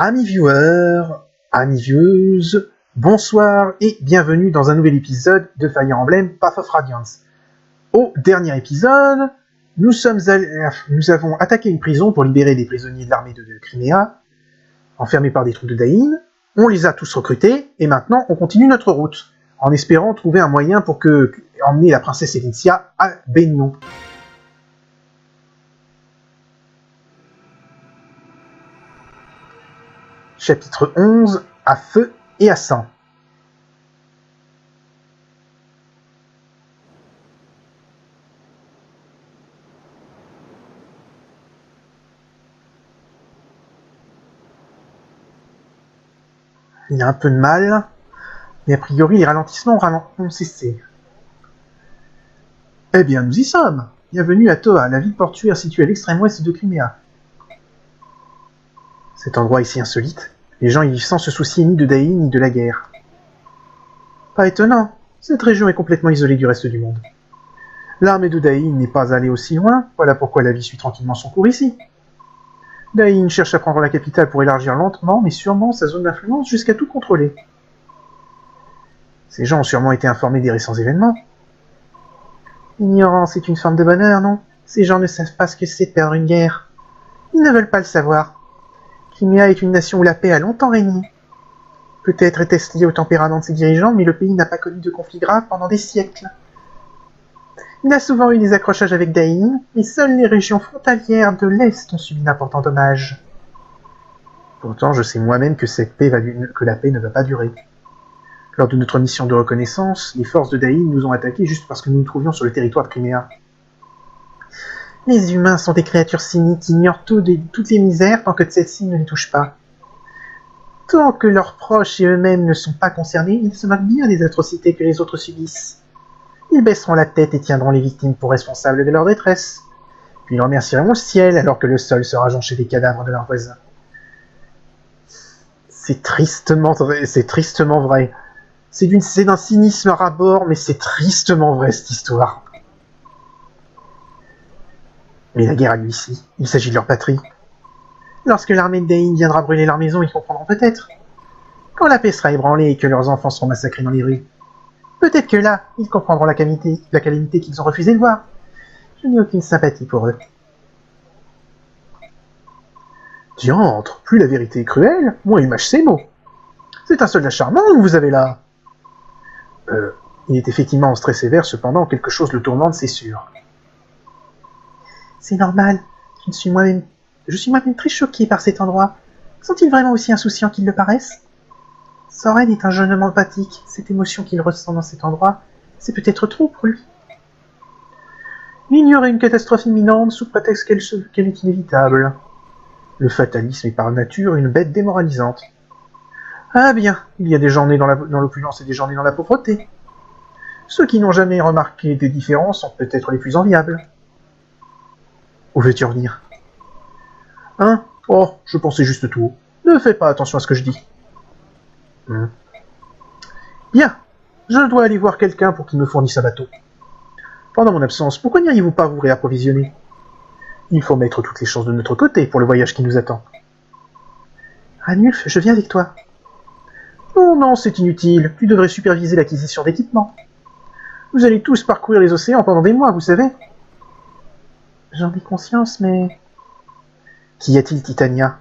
Amis viewers, amis vieweuses, bonsoir et bienvenue dans un nouvel épisode de Fire Emblem Path of Radiance. Au dernier épisode, nous avons attaqué une prison pour libérer des prisonniers de l'armée de Crimea, enfermés par des troupes de Dain. On les a tous recrutés et maintenant on continue notre route, en espérant trouver un moyen pour emmener la princesse Elicia à Benno. Chapitre 11, à feu et à sang. Il a un peu de mal, mais a priori les ralentissements ont cessé. Eh bien, nous y sommes. Bienvenue à Toa, la ville portuaire située à l'extrême ouest de Crimea. Cet endroit est si insolite, les gens y vivent sans se soucier ni de Dain ni de la guerre. Pas étonnant, cette région est complètement isolée du reste du monde. L'armée de Dain n'est pas allée aussi loin, voilà pourquoi la vie suit tranquillement son cours ici. Dain cherche à prendre la capitale pour élargir lentement mais sûrement sa zone d'influence jusqu'à tout contrôler. Ces gens ont sûrement été informés des récents événements. L'ignorance est une forme de bonheur, non? Ces gens ne savent pas ce que c'est de perdre une guerre. Ils ne veulent pas le savoir. Crimea est une nation où la paix a longtemps régné. Peut-être était-ce lié au tempérament de ses dirigeants, mais le pays n'a pas connu de conflits graves pendant des siècles. Il a souvent eu des accrochages avec Dain, mais seules les régions frontalières de l'Est ont subi d'importants dommages. Pourtant, je sais moi-même que la paix ne va pas durer. Lors de notre mission de reconnaissance, les forces de Dain nous ont attaqués juste parce que nous nous trouvions sur le territoire de Crimea. Les humains sont des créatures cyniques qui ignorent toutes les misères tant que celles-ci ne les touchent pas. Tant que leurs proches et eux-mêmes ne sont pas concernés, ils se moquent bien des atrocités que les autres subissent. Ils baisseront la tête et tiendront les victimes pour responsables de leur détresse. Puis ils remercieront le ciel alors que le sol sera jonché des cadavres de leurs voisins. C'est tristement vrai. C'est d'un cynisme à ras-bord, mais c'est tristement vrai cette histoire. Mais la guerre a lieu ici, il s'agit de leur patrie. Lorsque l'armée de Dain viendra brûler leur maison, ils comprendront peut-être. Quand la paix sera ébranlée et que leurs enfants seront massacrés dans les rues, peut-être que là, ils comprendront la calamité qu'ils ont refusé de voir. Je n'ai aucune sympathie pour eux. Diantre, plus la vérité est cruelle, moins il mâche ses mots. C'est un soldat charmant que vous avez là. Il est effectivement en stress sévère, cependant quelque chose le tourmente, c'est sûr. C'est normal, je suis moi-même très choqué par cet endroit. Sont-ils vraiment aussi insouciants qu'ils le paraissent? Soren est un jeune homme empathique, cette émotion qu'il ressent dans cet endroit, c'est peut-être trop pour lui. Il ignorait une catastrophe imminente sous prétexte qu'elle est inévitable. Le fatalisme est par nature une bête démoralisante. Ah bien, il y a des gens nés dans l'opulence et des gens nés dans la pauvreté. Ceux qui n'ont jamais remarqué des différences sont peut-être les plus enviables. Où veux-tu en venir? Hein? Oh, je pensais juste tout haut. Ne fais pas attention à ce que je dis. Bien, je dois aller voir quelqu'un pour qu'il me fournisse un bateau. Pendant mon absence, pourquoi n'iriez-vous pas vous réapprovisionner? Il faut mettre toutes les chances de notre côté pour le voyage qui nous attend. Ranulf, je viens avec toi. Non, c'est inutile. Tu devrais superviser l'acquisition d'équipements. Vous allez tous parcourir les océans pendant des mois, vous savez. J'en ai conscience, mais... Qu'y a-t-il, Titania?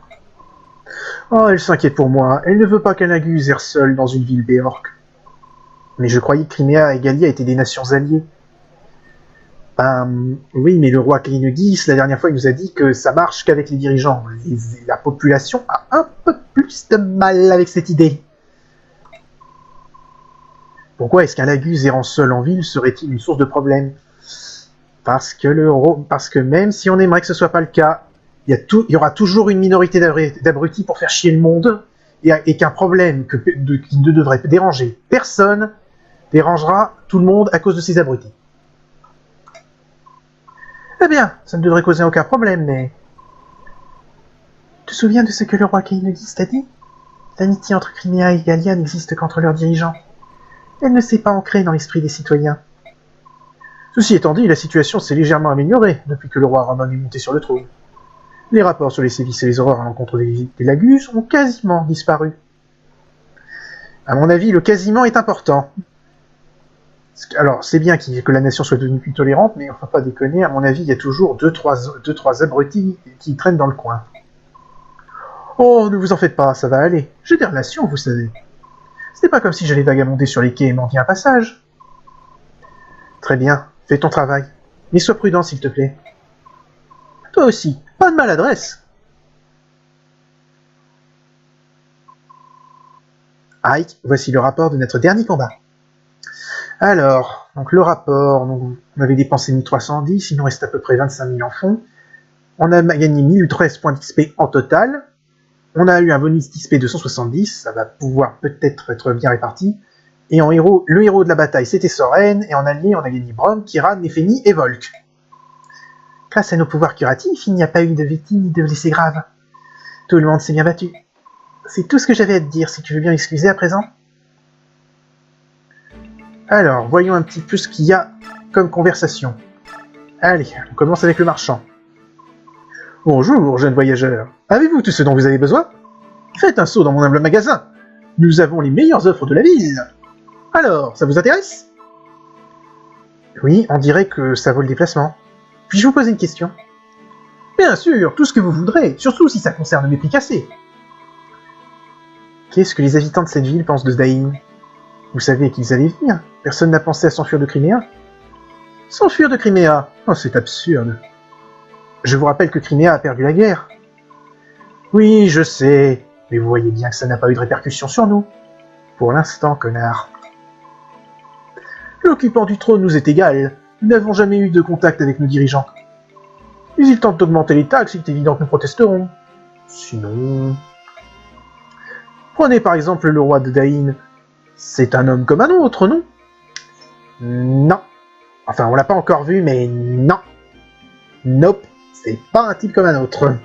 Oh, elle s'inquiète pour moi. Elle ne veut pas qu'Anagus erre seule dans une ville béorque. Mais je croyais que Crimea et Gallia étaient des nations alliées. Oui, mais le roi Klinegis, la dernière fois, il nous a dit que ça marche qu'avec les dirigeants. La population a un peu plus de mal avec cette idée. Pourquoi est-ce qu'un Lagus errant seul en ville serait-il une source de problème? Parce que même si on aimerait que ce soit pas le cas, il y aura toujours une minorité d'abrutis pour faire chier le monde, et qu'un problème qui ne devrait déranger personne dérangera tout le monde à cause de ces abrutis. Eh bien, ça ne devrait causer aucun problème, mais... Tu te souviens de ce que le roi Klinegis t'a dit? L'amitié entre Crimea et Gallia n'existe qu'entre leurs dirigeants. Elle ne s'est pas ancrée dans l'esprit des citoyens. Ceci étant dit, la situation s'est légèrement améliorée depuis que le roi Ramon est monté sur le trône. Les rapports sur les sévices et les horreurs à l'encontre des Lagus ont quasiment disparu. À mon avis, le quasiment est important. Alors, c'est bien que la nation soit devenue plus tolérante, mais on ne va pas déconner, à mon avis, il y a toujours deux, trois abrutis qui traînent dans le coin. Oh, ne vous en faites pas, ça va aller. J'ai des relations, vous savez. Ce n'est pas comme si j'allais vagabonder sur les quais et mendier un passage. Très bien, fais ton travail. Mais sois prudent, s'il te plaît. Toi aussi, pas de maladresse. Ike, voici le rapport de notre dernier combat. Alors, donc le rapport, donc, on avait dépensé 1310, il nous reste à peu près 25 000 en fonds. On a gagné 1013 points d'XP en total. On a eu un bonus d'XP de 170, ça va pouvoir peut-être être bien réparti. Et en héros, le héros de la bataille, c'était Soren, et en allié, on a gagné Brom, Kiran, Nefeni et Volk. Grâce à nos pouvoirs curatifs, il n'y a pas eu de victimes ni de blessés graves. Tout le monde s'est bien battu. C'est tout ce que j'avais à te dire, si tu veux bien m'excuser à présent. Alors, voyons un petit peu ce qu'il y a comme conversation. Allez, on commence avec le marchand. Bonjour, jeune voyageur. Avez-vous tout ce dont vous avez besoin? Faites un saut dans mon humble magasin. Nous avons les meilleures offres de la ville. Alors, ça vous intéresse? Oui, on dirait que ça vaut le déplacement. Puis-je vous poser une question? Bien sûr, tout ce que vous voudrez, surtout si ça concerne mes prix cassés. Qu'est-ce que les habitants de cette ville pensent de Sdain? Vous savez qu'ils allaient venir. Personne n'a pensé à s'enfuir de Crimea. S'enfuir de Crimea? Oh, c'est absurde. Je vous rappelle que Crimea a perdu la guerre. Oui, je sais, mais vous voyez bien que ça n'a pas eu de répercussions sur nous. Pour l'instant, connard. L'occupant du trône nous est égal. Nous n'avons jamais eu de contact avec nos dirigeants. Mais ils tentent d'augmenter les taxes, il est évident que nous protesterons. Sinon... Prenez par exemple le roi de Dain. C'est un homme comme un autre, non? Non. Enfin, on l'a pas encore vu, mais non. Nope, c'est pas un type comme un autre.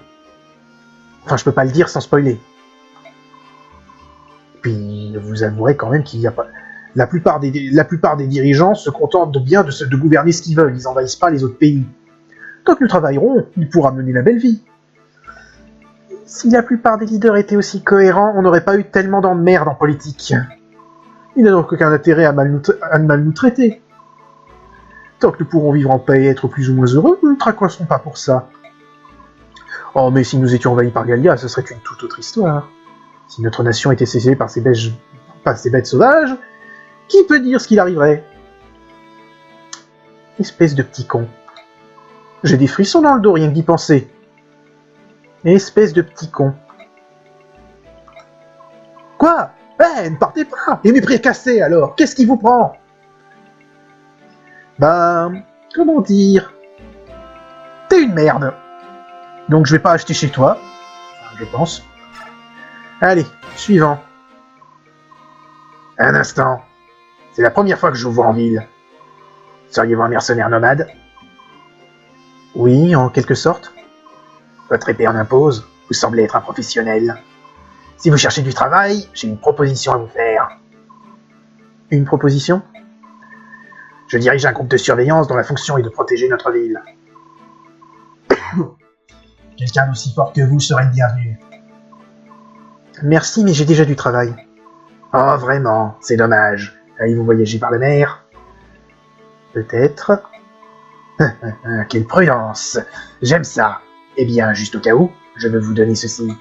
Enfin, je peux pas le dire sans spoiler. Puis, vous avouerez quand même qu'il n'y a pas... La plupart des dirigeants se contentent de gouverner ce qu'ils veulent, ils n'envahissent pas les autres pays. Tant que nous travaillerons, il pourra mener la belle vie. Si la plupart des leaders étaient aussi cohérents, on n'aurait pas eu tellement d'emmerdes en politique. Il n'a donc aucun intérêt à mal nous traiter. Tant que nous pourrons vivre en paix et être plus ou moins heureux, nous ne traquerons pas pour ça. Oh, mais si nous étions envahis par Gallia, ce serait une toute autre histoire. Si notre nation était cessée par ces bêtes sauvages, qui peut dire ce qu'il arriverait? Espèce de petit con. J'ai des frissons dans le dos rien que d'y penser. Espèce de petit con. Quoi? Eh, ne partez pas! Et mes prix cassés alors? Qu'est-ce qui vous prend? Ben, comment dire? T'es une merde. Donc je vais pas acheter chez toi. Enfin, je pense. Allez, suivant. Un instant. C'est la première fois que je vous vois en ville. Seriez-vous un mercenaire nomade? Oui, en quelque sorte. Votre épée en impose, vous semblez être un professionnel. Si vous cherchez du travail, j'ai une proposition à vous faire. Une proposition? Je dirige un groupe de surveillance dont la fonction est de protéger notre ville. Quelqu'un d'aussi fort que vous serait le bienvenu. Merci, mais j'ai déjà du travail. Oh, vraiment, c'est dommage. Allez-vous voyager par la mer? Peut-être. Quelle prudence! J'aime ça. Eh bien, juste au cas où, je veux vous donner ceci.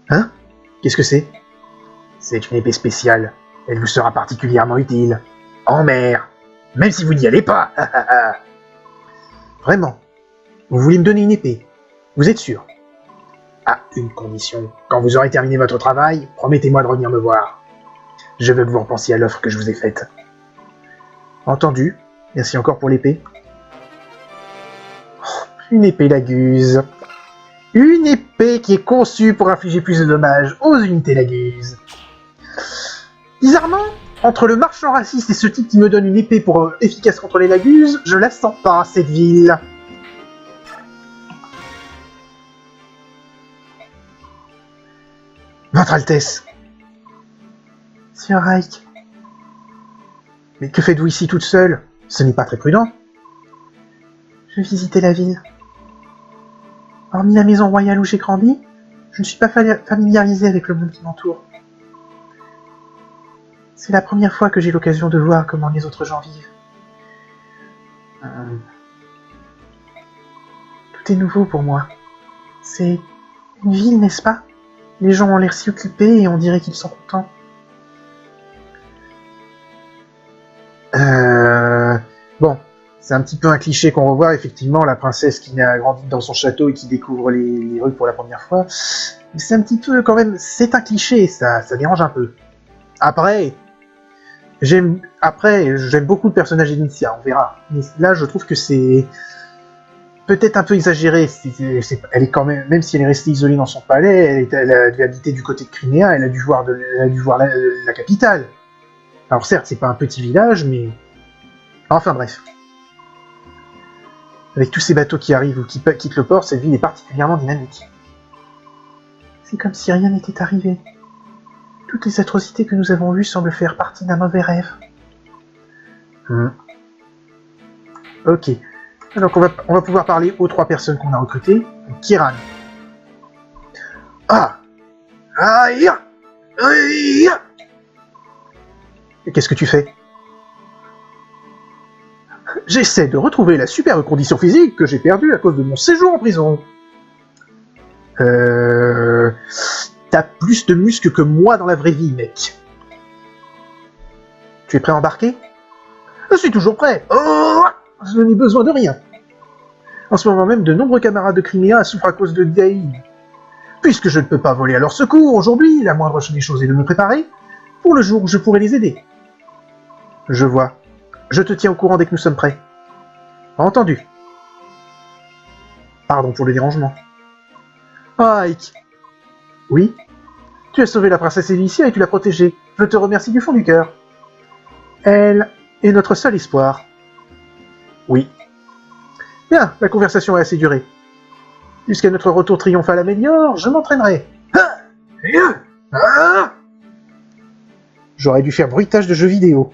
Hein? Qu'est-ce que c'est? C'est une épée spéciale. Elle vous sera particulièrement utile. En mer. Même si vous n'y allez pas. Vraiment? Vous voulez me donner une épée? Vous êtes sûr? À une condition. Quand vous aurez terminé votre travail, promettez-moi de revenir me voir. Je veux que vous repensiez à l'offre que je vous ai faite. Entendu. Merci encore pour l'épée. Oh, une épée Laguse. Une épée qui est conçue pour infliger plus de dommages aux unités Laguse. Bizarrement, entre le marchand raciste et ce type qui me donne une épée efficace contre les Laguses, je la sens pas, cette ville. Votre Altesse. Sir Ike. Mais que faites-vous ici toute seule? Ce n'est pas très prudent. Je visitais la ville. Hormis la maison royale où j'ai grandi, je ne suis pas familiarisé avec le monde qui m'entoure. C'est la première fois que j'ai l'occasion de voir comment les autres gens vivent. Tout est nouveau pour moi. C'est une ville, n'est-ce pas? Les gens ont l'air si occupés et on dirait qu'ils sont contents. Bon, c'est un petit peu un cliché qu'on revoit, effectivement, la princesse qui a grandi dans son château et qui découvre les rues pour la première fois. Mais c'est un petit peu, quand même, c'est un cliché, ça dérange un peu. Après, j'aime beaucoup le personnage d'Initia, on verra. Mais là, je trouve que c'est peut-être un peu exagéré. Elle est quand même si elle est restée isolée dans son palais, elle a dû habiter du côté de Crimea, elle a dû voir la capitale. Alors certes, c'est pas un petit village, mais... Enfin bref. Avec tous ces bateaux qui arrivent ou qui quittent le port, cette ville est particulièrement dynamique. C'est comme si rien n'était arrivé. Toutes les atrocités que nous avons vues semblent faire partie d'un mauvais rêve. Ok. Donc on va pouvoir parler aux 3 personnes qu'on a recrutées. Kiran. Ah. Aïe. Aïe. Et qu'est-ce que tu fais? J'essaie de retrouver la superbe condition physique que j'ai perdue à cause de mon séjour en prison. T'as plus de muscles que moi dans la vraie vie, mec. Tu es prêt à embarquer? Je suis toujours prêt. Oh, je n'ai besoin de rien. En ce moment même, de nombreux camarades de Crimea souffrent à cause de Daï. Puisque je ne peux pas voler à leur secours aujourd'hui, la moindre des choses est de me préparer pour le jour où je pourrai les aider. Je vois. Je te tiens au courant dès que nous sommes prêts. Entendu. Pardon pour le dérangement. Ike. Oui? Tu as sauvé la princesse Alicia et tu l'as protégée. Je te remercie du fond du cœur. Elle est notre seul espoir. Oui. Bien, la conversation est assez durée. Jusqu'à notre retour triomphal à Mélior, je m'entraînerai. J'aurais dû faire bruitage de jeux vidéo.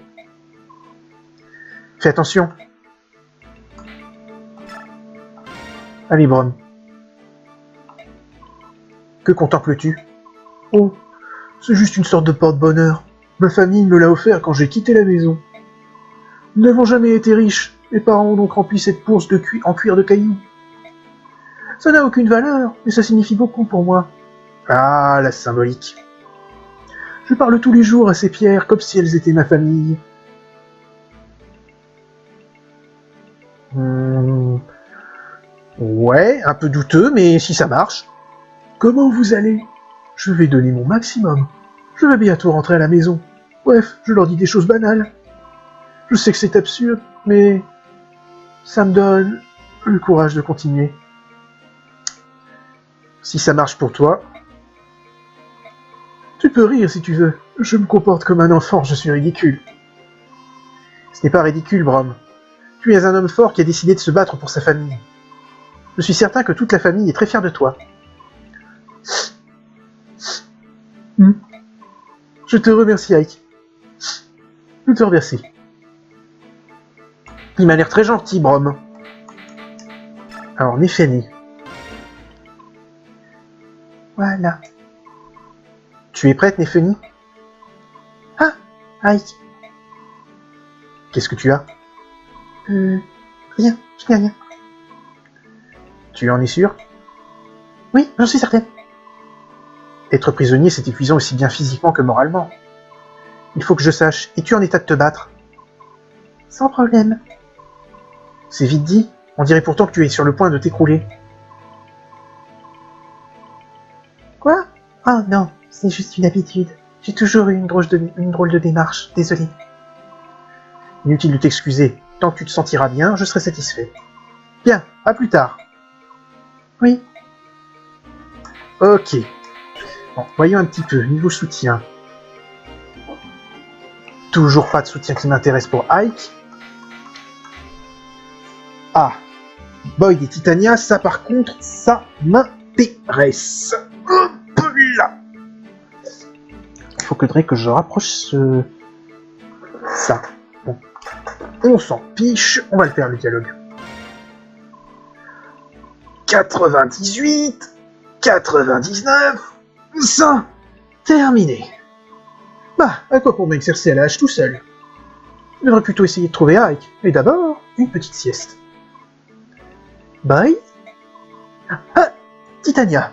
Fais attention. Allez, Brom. Que contemples-tu? Oh, c'est juste une sorte de porte-bonheur. Ma famille me l'a offert quand j'ai quitté la maison. Nous n'avons jamais été riches. Mes parents ont donc rempli cette bourse en cuir de caillou. Ça n'a aucune valeur, mais ça signifie beaucoup pour moi. Ah, la symbolique. Je parle tous les jours à ces pierres comme si elles étaient ma famille. Ouais, un peu douteux, mais si ça marche. Comment vous allez? Je vais donner mon maximum. Je vais bientôt rentrer à la maison. Bref, je leur dis des choses banales. Je sais que c'est absurde, mais ça me donne le courage de continuer. Si ça marche pour toi, tu peux rire si tu veux. Je me comporte comme un enfant, je suis ridicule. Ce n'est pas ridicule, Brom. Tu es un homme fort qui a décidé de se battre pour sa famille. Je suis certain que toute la famille est très fière de toi. Je te remercie, Ike. Je te remercie. Il m'a l'air très gentil, Brom. Alors, Néphanie. Voilà. Tu es prête, Néphanie? Ah, Ike. Qu'est-ce que tu as? Rien, je n'ai rien. Tu en es sûr? Oui, j'en suis certaine. Être prisonnier, c'est épuisant aussi bien physiquement que moralement. Il faut que je sache, es-tu en état de te battre? Sans problème. C'est vite dit, on dirait pourtant que tu es sur le point de t'écrouler. Quoi? Oh non, c'est juste une habitude. J'ai toujours eu une drôle de démarche, désolé. Inutile de t'excuser, tant que tu te sentiras bien, je serai satisfait. Bien, à plus tard. Oui. Ok. Bon, voyons un petit peu, niveau soutien. Toujours pas de soutien qui m'intéresse pour Ike. Ah, Boyd et Titania, ça par contre, ça m'intéresse. Hop là. Il faudrait que je rapproche ça. Bon. On s'en fiche, on va le faire le dialogue. 98, 99, 100. Terminé. Bah, à quoi pour m'exercer à la hache tout seul? Je devrais plutôt essayer de trouver Ike. Et d'abord, une petite sieste. Bye. Ah, Titania.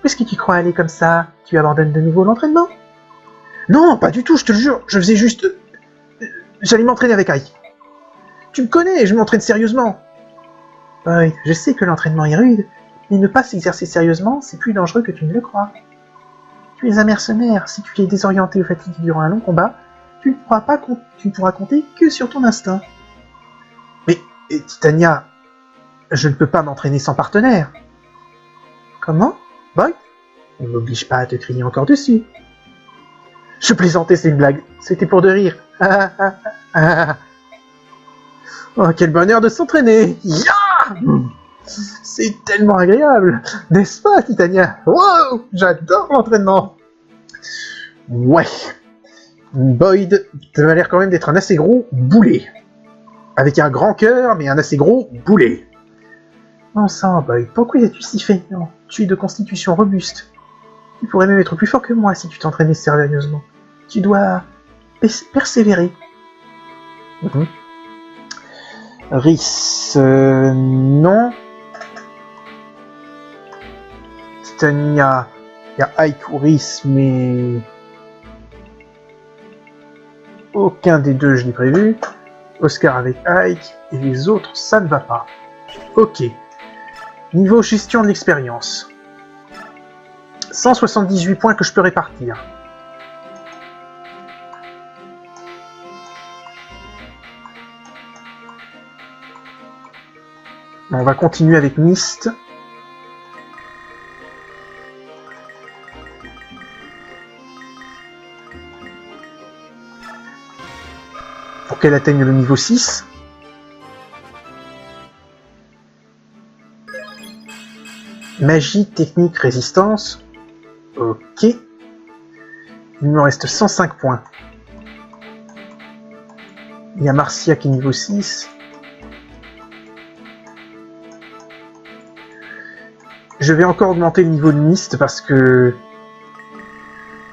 Où est-ce que tu crois aller comme ça? Tu abandonnes de nouveau l'entraînement? Non, pas du tout, je te le jure. Je faisais juste... J'allais m'entraîner avec Ike. Tu me connais, je m'entraîne sérieusement. Oui, je sais que l'entraînement est rude, mais ne pas s'exercer sérieusement, c'est plus dangereux que tu ne le crois. Tu es un mercenaire, si tu es désorienté ou fatigué durant un long combat, tu ne pourras compter que sur ton instinct. Mais, Titania, je ne peux pas m'entraîner sans partenaire. Comment? Boy? Ne m'oblige pas à te crier encore dessus. Je plaisantais, c'est une blague. C'était pour de rire. Oh, quel bonheur de s'entraîner! C'est tellement agréable, n'est-ce pas, Titania? Wow, j'adore l'entraînement. Ouais. Boyd, tu as l'air quand même d'être un assez gros boulet. Avec un grand cœur, mais un assez gros boulet. Bon sang, Boyd, pourquoi es-tu si feignant? Tu es de constitution robuste. Tu pourrais même être plus fort que moi si tu t'entraînais sérieusement. Tu dois persévérer. Rhys, non. Titania, il y a Ike ou Rhys, mais... aucun des deux je l'ai prévu. Oscar avec Ike, et les autres, ça ne va pas. Ok. Niveau gestion de l'expérience. 178 points que je peux répartir. On va continuer avec Myst. Pour qu'elle atteigne le niveau 6. Magie, technique, résistance. Ok. Il me reste 105 points. Il y a Marcia qui est niveau 6. Je vais encore augmenter le niveau de Myst parce que...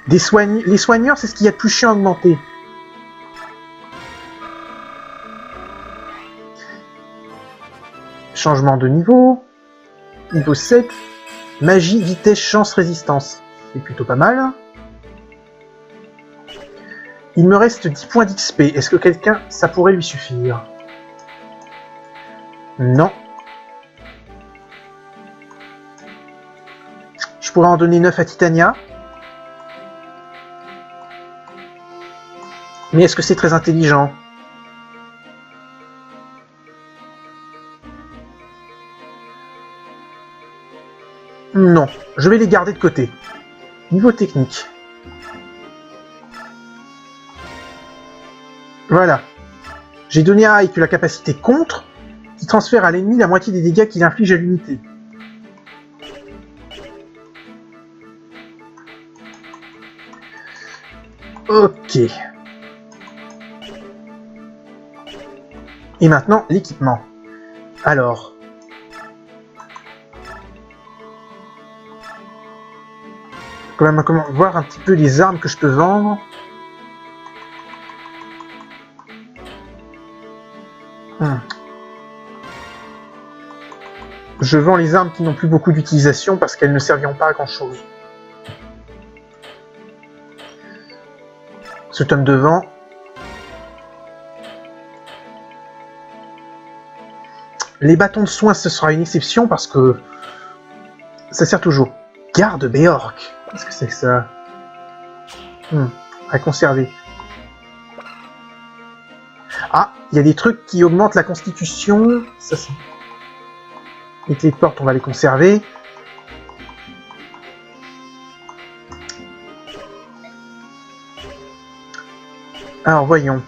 les soigneurs, c'est ce qu'il y a de plus chiant à augmenter. Changement de niveau. Niveau 7. Magie, vitesse, chance, résistance. C'est plutôt pas mal. Il me reste 10 points d'XP. Est-ce que quelqu'un, ça pourrait lui suffire? Non. Je pourrais en donner 9 à Titania. Mais est-ce que c'est très intelligent? Non, je vais les garder de côté. Niveau technique. Voilà. J'ai donné à Ike la capacité contre, qui transfère à l'ennemi la moitié des dégâts qu'il inflige à l'unité. Ok. Et maintenant, l'équipement. Alors... comment voir un petit peu les armes que je peux vendre. Je vends les armes qui n'ont plus beaucoup d'utilisation parce qu'elles ne serviront pas à grand chose. Ce tome de vent. Les bâtons de soins, ce sera une exception parce que ça sert toujours. Garde Béorc. Qu'est-ce que c'est que ça? À conserver. Ah, il y a des trucs qui augmentent la constitution. Ça, c'est... les clés de porte, on va les conserver. Alors, voyons.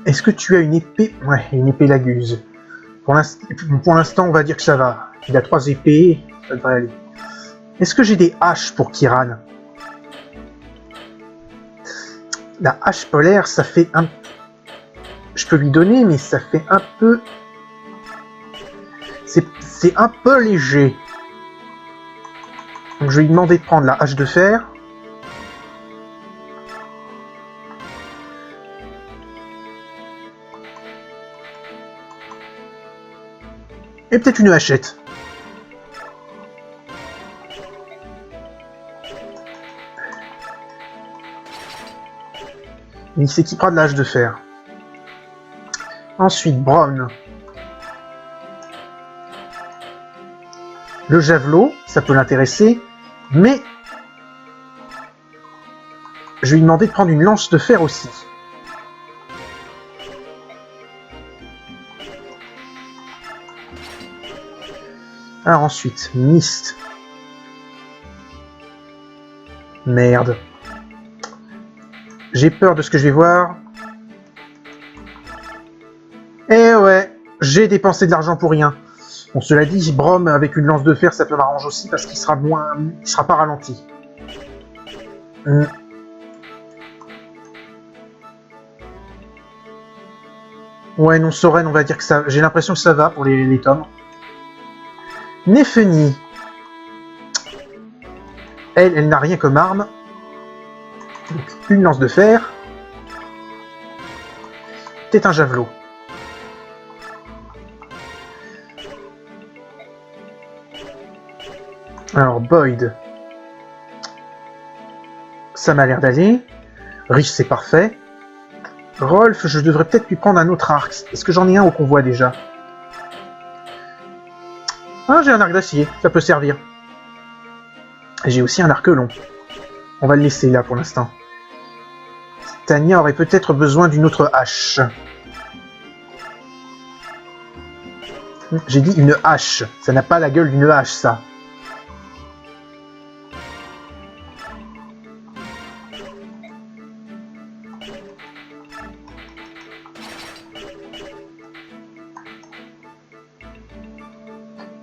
Est-ce que tu as une épée? Ouais, une épée laguse. Pour l'instant, on va dire que ça va. Il a 3 épées, ça devrait aller. Est-ce que j'ai des haches pour Kiran? La hache polaire, ça fait un... je peux lui donner, mais ça fait un peu... C'est un peu léger. Donc je vais lui demander de prendre la hache de fer. Et peut-être une hachette. Il s'équipera de la hache de fer. Ensuite, Brown. Le javelot, ça peut l'intéresser, mais je vais lui demander de prendre une lance de fer aussi. Alors ensuite, Mist. Merde. J'ai peur de ce que je vais voir. Eh ouais, j'ai dépensé de l'argent pour rien. Bon, cela dit, Brom avec une lance de fer, ça peut m'arranger aussi parce qu'il sera moins... il sera pas ralenti. Ouais, non, Soren, on va dire que ça... J'ai l'impression que ça va pour les tomes. Nefeni. Elle n'a rien comme arme. Donc, une lance de fer. Peut-être un javelot. Alors, Boyd. Ça m'a l'air d'aller. Rich, c'est parfait. Rolf, je devrais peut-être lui prendre un autre arc. Est-ce que j'en ai un au convoi déjà? Ah, j'ai un arc d'acier. Ça peut servir. J'ai aussi un arc long. On va le laisser là pour l'instant. Tania aurait peut-être besoin d'une autre hache. J'ai dit une hache. Ça n'a pas la gueule d'une hache, ça.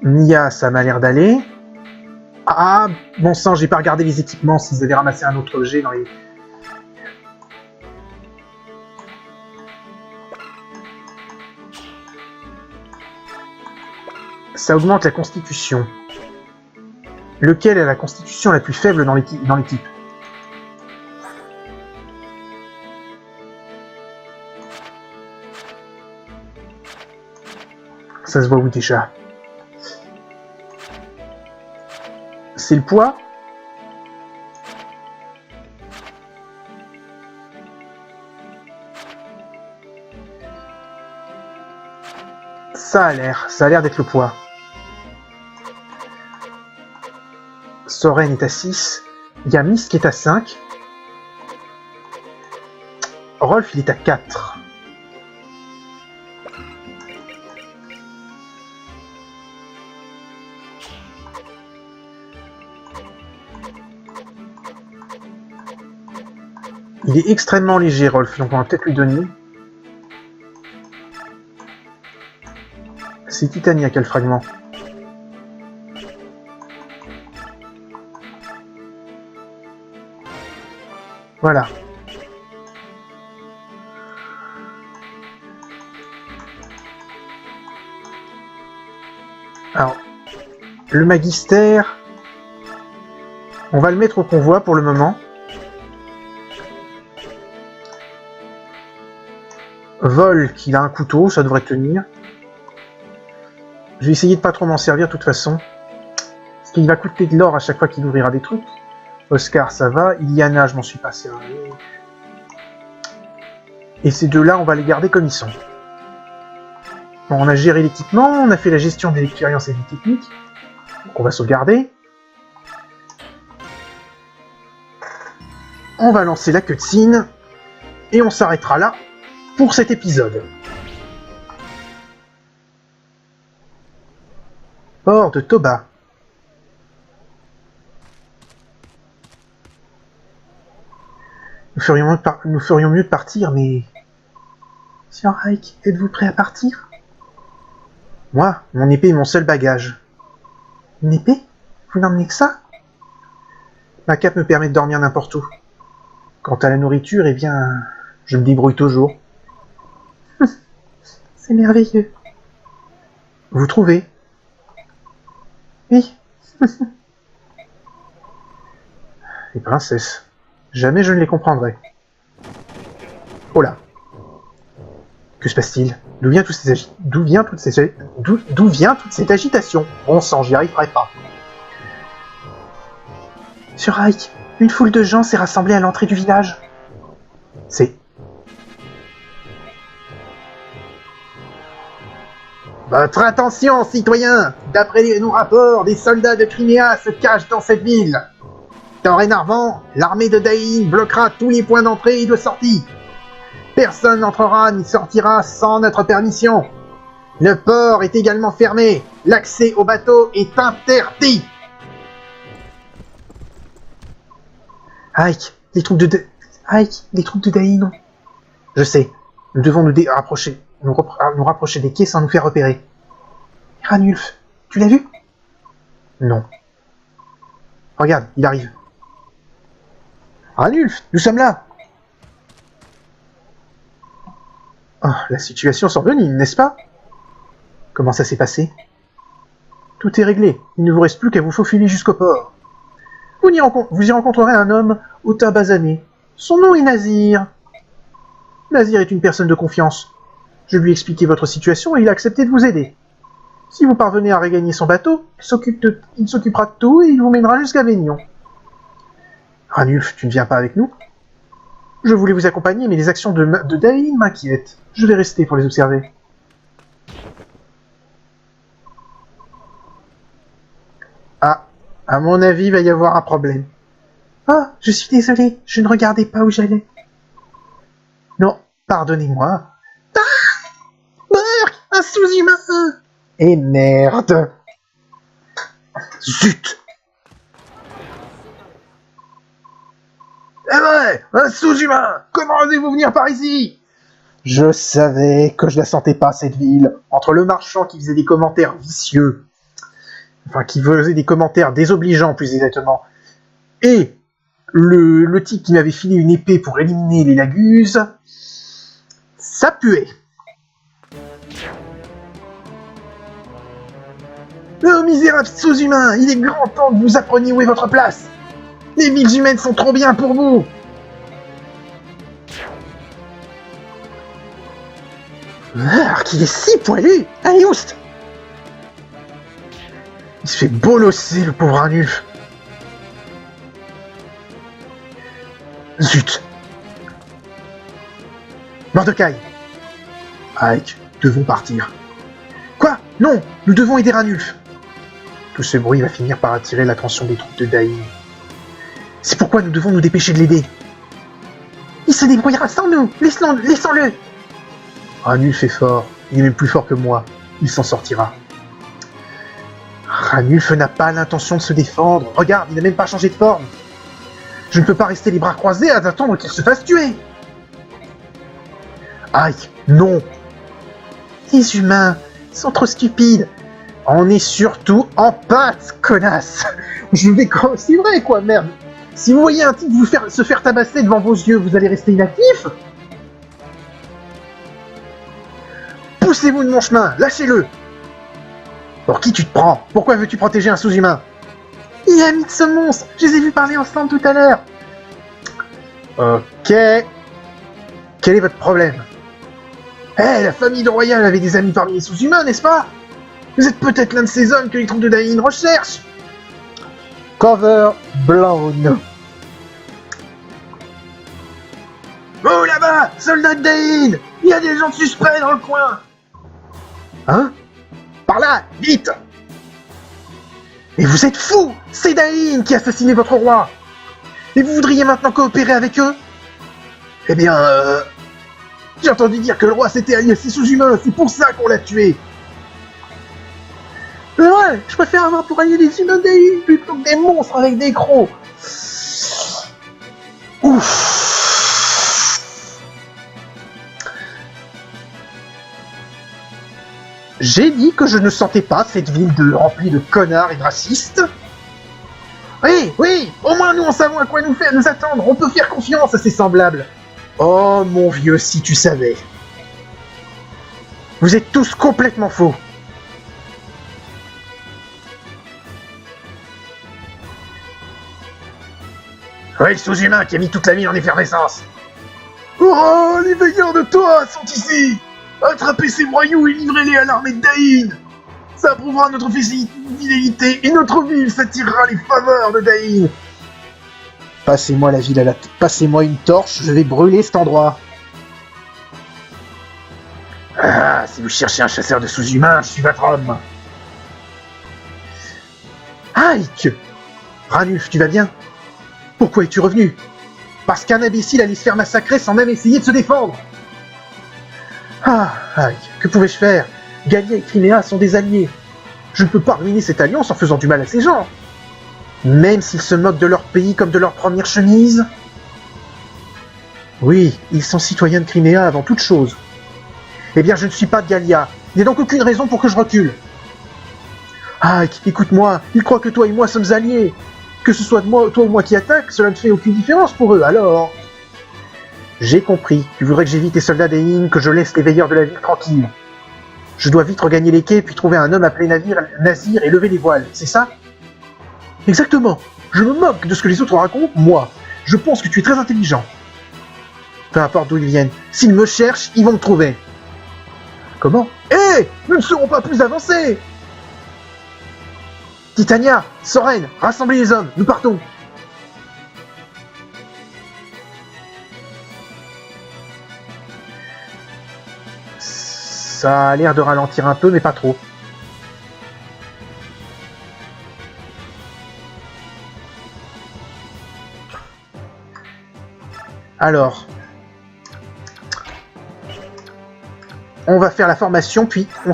Mia, ça m'a l'air d'aller. Ah, bon sang, j'ai pas regardé les équipements s'ils avaient ramassé un autre objet dans les... Ça augmente la constitution. Lequel est la constitution la plus faible dans l'équipe? Ça se voit où déjà? C'est le poids? Ça a l'air d'être le poids. Soren est à 6. Il y a Mist qui est à 5. Rolf, il est à 4. Il est extrêmement léger, Rolf, donc on va peut-être lui donner. C'est Titania qui a le fragment. Voilà. Alors, le Magister, on va le mettre au convoi pour le moment. Volk, il a un couteau, ça devrait tenir. Je vais essayer de pas trop m'en servir de toute façon. Parce qu'il va coûter de l'or à chaque fois qu'il ouvrira des trucs. Oscar, ça va. Iliana, je m'en suis pas servi. Et ces deux-là, on va les garder comme ils sont. Bon, on a géré l'équipement, on a fait la gestion de l'expérience et des techniques. Donc on va sauvegarder. On va lancer la cutscene. Et on s'arrêtera là pour cet épisode. Port de Toba. Nous ferions mieux de partir, mais... Sir Ike, êtes-vous prêt à partir? Moi, mon épée est mon seul bagage. Une épée? Vous n'emmenez que ça? Ma cape me permet de dormir n'importe où. Quant à la nourriture, eh bien... je me débrouille toujours. C'est merveilleux. Vous trouvez? Oui. Les princesses. Jamais je ne les comprendrai. Oh là. Que se passe-t-il? D'où vient toute cette agitation? Bon sang, j'y arriverai pas. Sur Ike, une foule de gens s'est rassemblée à l'entrée du village. C'est... Votre attention, citoyens! D'après nos rapports, des soldats de Crimea se cachent dans cette ville. Dorénavant, l'armée de Dain bloquera tous les points d'entrée et de sortie. Personne n'entrera ni sortira sans notre permission. Le port est également fermé. L'accès au bateau est interdit. Ike, les troupes de Dain, non. Je sais. Nous devons nous rapprocher des quais sans nous faire repérer. Ranulf, tu l'as vu? Non. Regarde, il arrive. Ranulf, nous sommes là. Oh, la situation s'envenime, n'est-ce pas? Comment ça s'est passé? Tout est réglé. Il ne vous reste plus qu'à vous faufiler jusqu'au port. Vous y rencontrerez un homme au teint basané. Son nom est Nazir. Nazir est une personne de confiance. Je lui ai expliqué votre situation et il a accepté de vous aider. Si vous parvenez à regagner son bateau, il s'occupera de tout et il vous mènera jusqu'à Vénion. Ranulf, tu ne viens pas avec nous? Je voulais vous accompagner, mais les actions de Dain m'inquiètent. Je vais rester pour les observer. Ah, à mon avis, il va y avoir un problème. Ah, je suis désolé, je ne regardais pas où j'allais. Non, pardonnez-moi. Ah! Marc, un sous-humain! Et merde! Zut! Eh ouais, un sous-humain! Comment osez-vous venir par ici? Je savais que je la sentais pas, cette ville. Entre le marchand qui faisait des commentaires vicieux, enfin, qui faisait des commentaires désobligeants, plus exactement, et le type qui m'avait filé une épée pour éliminer les laguses, ça puait. Oh, misérable sous-humain, il est grand temps que vous appreniez où est votre place. Les villes humaines sont trop bien pour vous. Arc, il est si poilu. Allez, oust. Il se fait bolosser, le pauvre Ranulf. Zut. Mordecai. Ike, devons partir. Quoi? Non, nous devons aider Ranulf. Tout ce bruit va finir par attirer l'attention des troupes de Dain. C'est pourquoi nous devons nous dépêcher de l'aider. Il se débrouillera sans nous. Laissons-le. Ranulf est fort. Il est même plus fort que moi. Il s'en sortira. Ranulf n'a pas l'intention de se défendre. Regarde, il n'a même pas changé de forme. Je ne peux pas rester les bras croisés à attendre qu'il se fasse tuer. Aïe, non. Les humains sont trop stupides. On est surtout en pâte, connasse. Je vais... C'est vrai, quoi, merde. Si vous voyez un type se faire tabasser devant vos yeux, vous allez rester inactif? Poussez-vous de mon chemin, lâchez-le. Pour qui tu te prends? Pourquoi veux-tu protéger un sous-humain? Il est ami de ce monstre. Je les ai vus parler ensemble tout à l'heure. Ok. Quel est votre problème? La famille de Royal avait des amis parmi les sous-humains, n'est-ce pas? Vous êtes peut-être l'un de ces hommes que les troupes de Dain recherchent. Cover blown. Oh là-bas, soldats de Dain! Il y a des gens suspects dans le coin. Hein? Par là, vite! Mais vous êtes fous! C'est Dain qui a assassiné votre roi! Et vous voudriez maintenant coopérer avec eux? Eh bien, j'ai entendu dire que le roi s'était allié à ces sous-humains, c'est pour ça qu'on l'a tué! Mais ouais, je préfère avoir pour allier des humains Dain plutôt que des monstres avec des crocs! Ouf! J'ai dit que je ne sentais pas cette ville remplie de connards et de racistes. Oui, oui, au moins nous on savons à quoi nous attendre, on peut faire confiance à ces semblables. Oh mon vieux, si tu savais. Vous êtes tous complètement faux. Ouais, le sous-humain qui a mis toute la ville en effervescence. Oh, les veilleurs de toi sont ici. Attrapez ces broyous et livrez-les à l'armée de Daïn. Ça prouvera notre fidélité et notre ville s'attirera les faveurs de Daïn. Passez-moi la ville à la Passez-moi une torche, je vais brûler cet endroit. Ah, si vous cherchez un chasseur de sous-humains, je suis votre homme. Ike! Ranulf, tu vas bien? Pourquoi es-tu revenu? Parce qu'un imbécile allait se faire massacrer sans même essayer de se défendre. Ah, Ike, que pouvais-je faire? Gallia et Crimea sont des alliés. Je ne peux pas ruiner cette alliance en faisant du mal à ces gens. Même s'ils se moquent de leur pays comme de leur première chemise. Oui, ils sont citoyens de Crimea avant toute chose. Eh bien, je ne suis pas de Gallia. Il n'y a donc aucune raison pour que je recule. Ike, écoute-moi, ils croient que toi et moi sommes alliés. Que ce soit toi ou moi qui attaque, cela ne fait aucune différence pour eux, alors... J'ai compris. Tu voudrais que j'évite les soldats des Yin, que je laisse les veilleurs de la ville tranquilles. Je dois vite regagner les quais, puis trouver un homme appelé Nazir et lever les voiles, c'est ça? Exactement. Je me moque de ce que les autres racontent, moi. Je pense que tu es très intelligent. Peu importe d'où ils viennent. S'ils me cherchent, ils vont me trouver. Comment? Hé! Nous ne serons pas plus avancés! Titania, Soren, rassemblez les hommes, nous partons. Ça a l'air de ralentir un peu, mais pas trop. Alors, on va faire la formation, puis on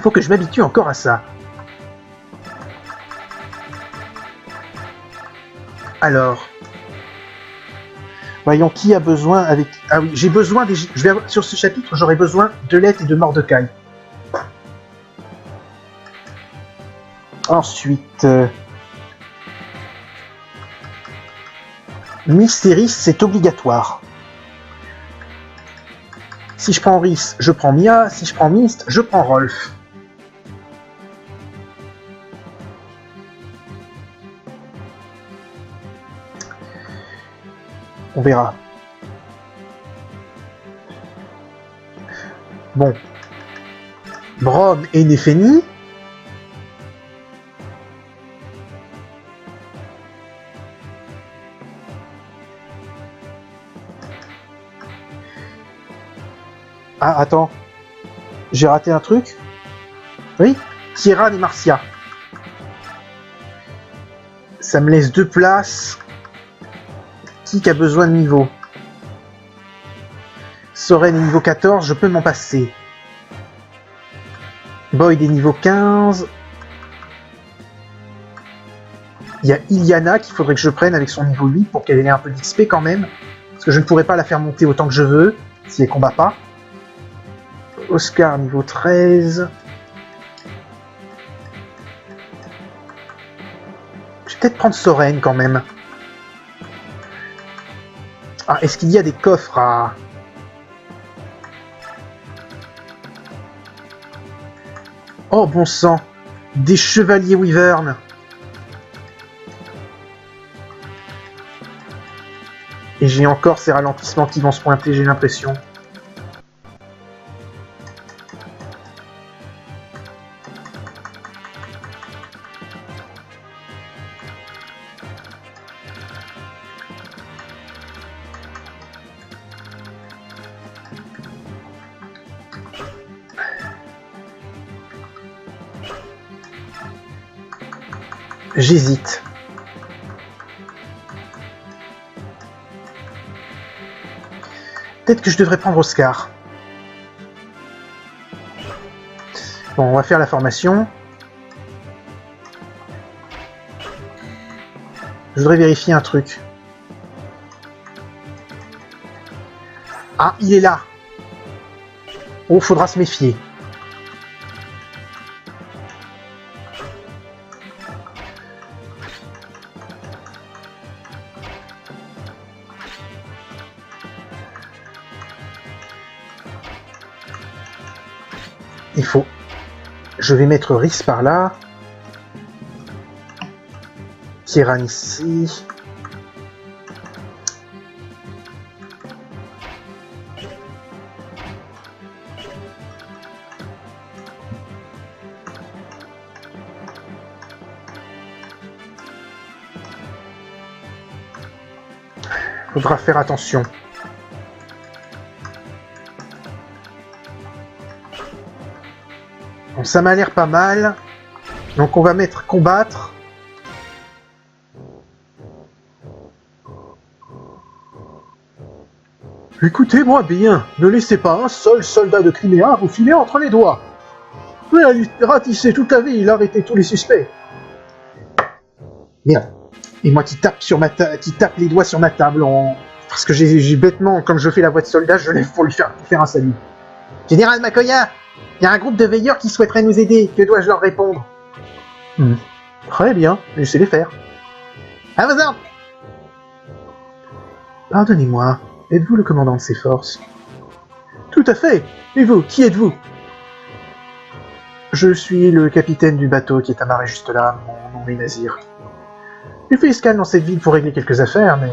faut que je m'habitue encore à ça. Alors, voyons qui a besoin avec... Ah oui, j'ai besoin des... Sur ce chapitre, j'aurai besoin de Leth et de Mordecai. Ensuite... Mysteris, c'est obligatoire. Si je prends Rhys, je prends Mia. Si je prends Myst, je prends Rolf. On verra. Bon. Brom et Nefeni. Ah, attends. J'ai raté un truc? Oui, Kieran et Marcia. Ça me laisse 2 places. Qui a besoin de niveau? Soren est niveau 14, je peux m'en passer. Boyd est niveau 15. Il y a Iliana qu'il faudrait que je prenne avec son niveau 8 pour qu'elle ait un peu d'XP quand même. Parce que je ne pourrais pas la faire monter autant que je veux si elle combat pas. Oscar niveau 13. Je vais peut-être prendre Soren quand même. Ah, est-ce qu'il y a des coffres à... Oh bon sang, des chevaliers Wyvern. Et j'ai encore ces ralentissements qui vont se pointer, j'ai l'impression. J'hésite. Peut-être que je devrais prendre Oscar. Bon, on va faire la formation. Je voudrais vérifier un truc. Ah, il est là. Oh, faudra se méfier. Il faut... Je vais mettre Rhys par là. Kieran ici. Faudra faire attention. Bon, ça m'a l'air pas mal. Donc on va mettre combattre. Écoutez-moi bien, ne laissez pas un seul soldat de Crimea vous filer entre les doigts. Vous allez ratisser toute la ville, arrêter tous les suspects. Merde. Et moi qui tape les doigts sur ma table parce que j'ai bêtement, comme je fais la voix de soldat, je lève pour lui faire un salut. Général Makoya, il y a un groupe de veilleurs qui souhaiterait nous aider. Que dois-je leur répondre? Très bien, laissez-les faire. À vos ordres. Pardonnez-moi, êtes-vous le commandant de ces forces? Tout à fait. Et vous, qui êtes-vous? Je suis le capitaine du bateau qui est amarré juste là. Mon nom est Nazir. J'ai fait escale dans cette ville pour régler quelques affaires, mais...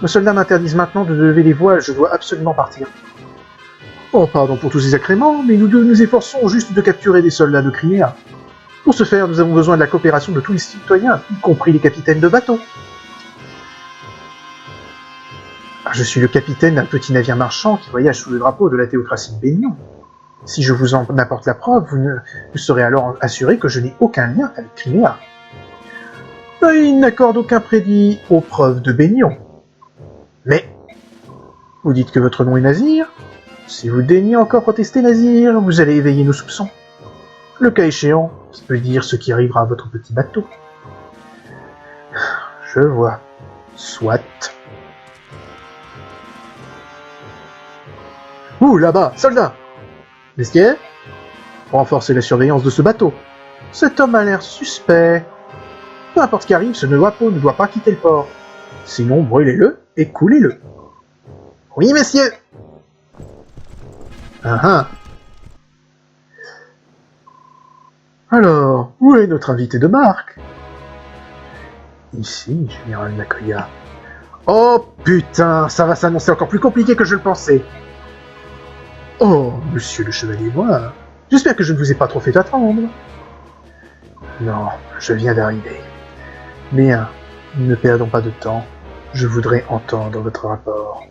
Nos soldats m'interdisent maintenant de lever les voiles, je dois absolument partir. Oh, pardon pour tous ces agréments, mais nous nous efforçons juste de capturer des soldats de Crimea. Pour ce faire, nous avons besoin de la coopération de tous les citoyens, y compris les capitaines de bateaux. Je suis le capitaine d'un petit navire marchand qui voyage sous le drapeau de la théocratie de Bénion. Si je vous en apporte la preuve, vous serez alors assuré que je n'ai aucun lien avec Crimea. Il n'accorde aucun crédit aux preuves de Bénion. Mais, vous dites que votre nom est Nazir? Si vous daignez encore protester Nazir, vous allez éveiller nos soupçons. Le cas échéant, ça peut dire ce qui arrivera à votre petit bateau. Je vois. Soit. Ouh, là-bas, soldat! Messieurs, renforcez la surveillance de ce bateau. Cet homme a l'air suspect. Peu importe ce qui arrive, ce ne doit pas quitter le port. Sinon, brûlez-le et coulez-le. Oui, messieurs. Alors, où est notre invité de marque? Ici, général Makoya. Oh putain, ça va s'annoncer encore plus compliqué que je le pensais. Oh, monsieur le chevalier noir, j'espère que je ne vous ai pas trop fait attendre. Non, je viens d'arriver. Bien, ne perdons pas de temps. Je voudrais entendre votre rapport.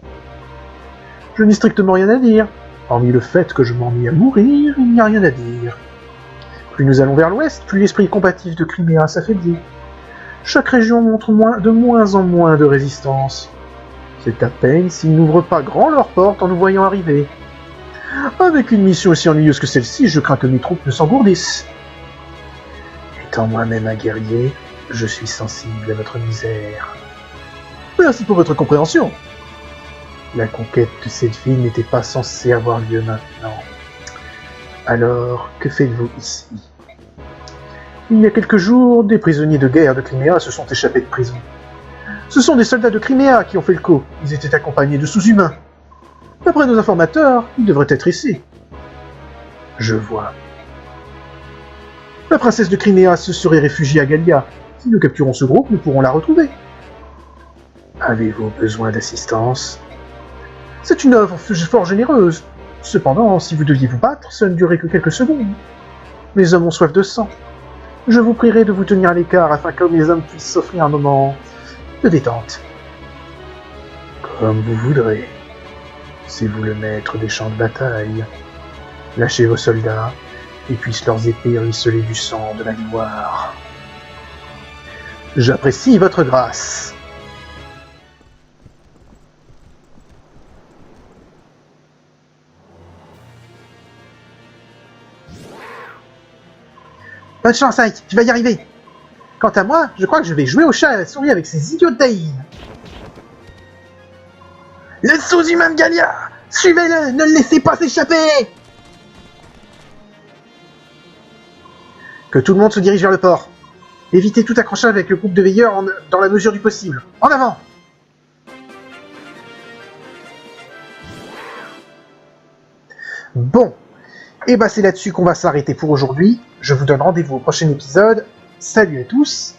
Je n'ai strictement rien à dire. Hormis le fait que je m'ennuie à mourir, il n'y a rien à dire. Plus nous allons vers l'ouest, plus l'esprit combatif de Crimea s'affaiblit. Chaque région montre de moins en moins de résistance. C'est à peine s'ils n'ouvrent pas grand leurs portes en nous voyant arriver. Avec une mission aussi ennuyeuse que celle-ci, je crains que mes troupes ne s'engourdissent. Étant moi-même un guerrier, je suis sensible à votre misère. Merci pour votre compréhension. La conquête de cette ville n'était pas censée avoir lieu maintenant. Alors, que faites-vous ici? Il y a quelques jours, des prisonniers de guerre de Crimea se sont échappés de prison. Ce sont des soldats de Crimea qui ont fait le coup. Ils étaient accompagnés de sous-humains. D'après nos informateurs, ils devraient être ici. Je vois. La princesse de Crimea se serait réfugiée à Gallia. Si nous capturons ce groupe, nous pourrons la retrouver. Avez-vous besoin d'assistance? C'est une œuvre fort généreuse. Cependant, si vous deviez vous battre, ça ne durerait que quelques secondes. Les hommes ont soif de sang. Je vous prierai de vous tenir à l'écart afin que les hommes puissent s'offrir un moment de détente. Comme vous voudrez. C'est vous le maître des champs de bataille. Lâchez vos soldats, et puissent leurs épées ruisseler du sang de la gloire. J'apprécie votre grâce. Bonne chance, Ike, tu vas y arriver. Quant à moi, je crois que je vais jouer au chat et à la souris avec ces idiots de Daïn. Le sous-humain de Gallia! Suivez-le! Ne le laissez pas s'échapper! Que tout le monde se dirige vers le port. Évitez tout accrochage avec le groupe de veilleurs dans la mesure du possible. En avant! Bon. Et bah c'est là-dessus qu'on va s'arrêter pour aujourd'hui. Je vous donne rendez-vous au prochain épisode. Salut à tous,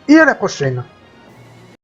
et à la prochaine.